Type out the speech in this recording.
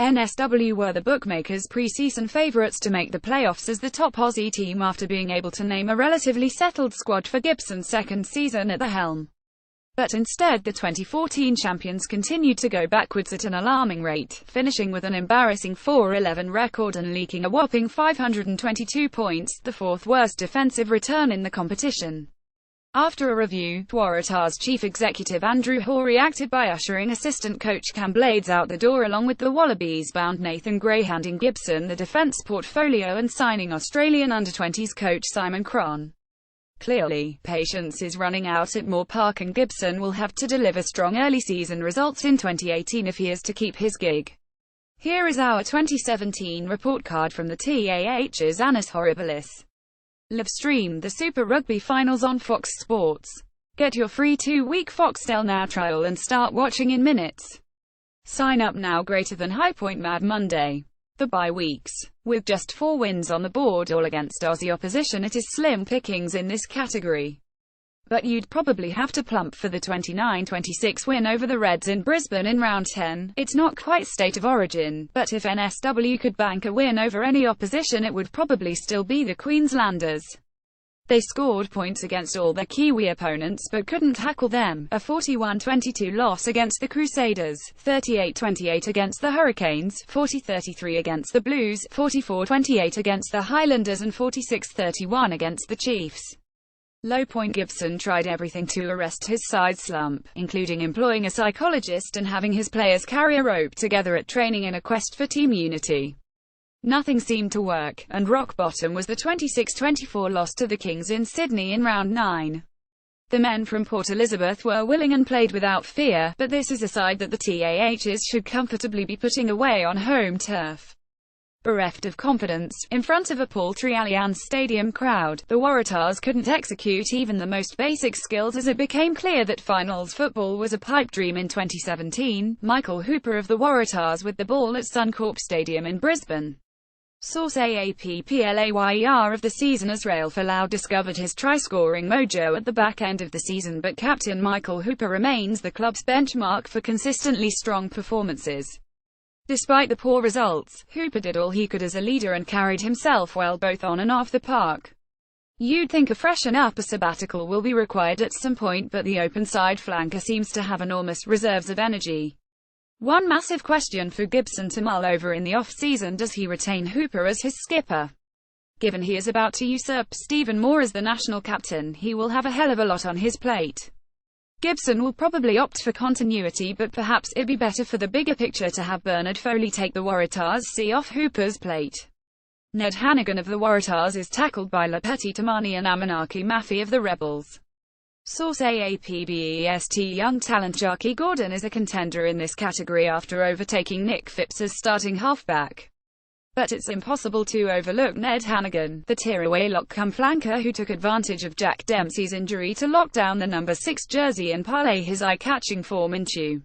NSW were the bookmakers' pre-season favourites to make the playoffs as the top Aussie team after being able to name a relatively settled squad for Gibson's second season at the helm. But instead the 2014 champions continued to go backwards at an alarming rate, finishing with an embarrassing 4-11 record and leaking a whopping 522 points, the fourth worst defensive return in the competition. After a review, Waratahs chief executive Andrew Hall reacted by ushering assistant coach Cam Blades out the door along with the Wallabies-bound Nathan Gray handing Gibson the defence portfolio and signing Australian under-20s coach Simon Cron. Clearly, patience is running out at Moore Park and Gibson will have to deliver strong early season results in 2018 if he is to keep his gig. Here is our 2017 report card from the TAH's Annus Horribilis. Live stream the Super Rugby finals on Fox Sports. Get your free 2-week Foxtel Now trial and start watching in minutes. Sign up now. Greater than High Point Mad Monday. The bye weeks. With just 4 wins on the board, all against Aussie opposition, it is slim pickings in this category. But you'd probably have to plump for the 29-26 win over the Reds in Brisbane in round 10. It's not quite state of origin, but if NSW could bank a win over any opposition, it would probably still be the Queenslanders. They scored points against all their Kiwi opponents but couldn't tackle them. A 41-22 loss against the Crusaders, 38-28 against the Hurricanes, 40-33 against the Blues, 44-28 against the Highlanders and 46-31 against the Chiefs. Low point. Gibson tried everything to arrest his side slump, including employing a psychologist and having his players carry a rope together at training in a quest for team unity. Nothing seemed to work, and rock bottom was the 26-24 loss to the Kings in Sydney in round 9. The men from Port Elizabeth were willing and played without fear, but this is a side that the TAHs should comfortably be putting away on home turf. Bereft of confidence, in front of a paltry Allianz Stadium crowd, the Waratahs couldn't execute even the most basic skills as it became clear that finals football was a pipe dream in 2017. Michael Hooper of the Waratahs with the ball at Suncorp Stadium in Brisbane. Source AAPPLAYER of the season. Israel Folau discovered his try-scoring mojo at the back end of the season, but captain Michael Hooper remains the club's benchmark for consistently strong performances. Despite the poor results, Hooper did all he could as a leader and carried himself well both on and off the park. You'd think a freshen up, a sabbatical will be required at some point, but the open side flanker seems to have enormous reserves of energy. One massive question for Gibson to mull over in the off-season: does he retain Hooper as his skipper? Given he is about to usurp Stephen Moore as the national captain, he will have a hell of a lot on his plate. Gibson will probably opt for continuity, but perhaps it'd be better for the bigger picture to have Bernard Foley take the Waratahs' see off Hooper's plate. Ned Hanigan of the Waratahs is tackled by Lopeti, Timani and Amanaki Mafi of the Rebels. Source AAPBEST. Young talent Jackie Gordon is a contender in this category after overtaking Nick Phipps as starting halfback. But it's impossible to overlook Ned Hanigan, the tearaway lock-cum-flanker who took advantage of Jack Dempsey's injury to lock down the number 6 jersey and parlay his eye-catching form into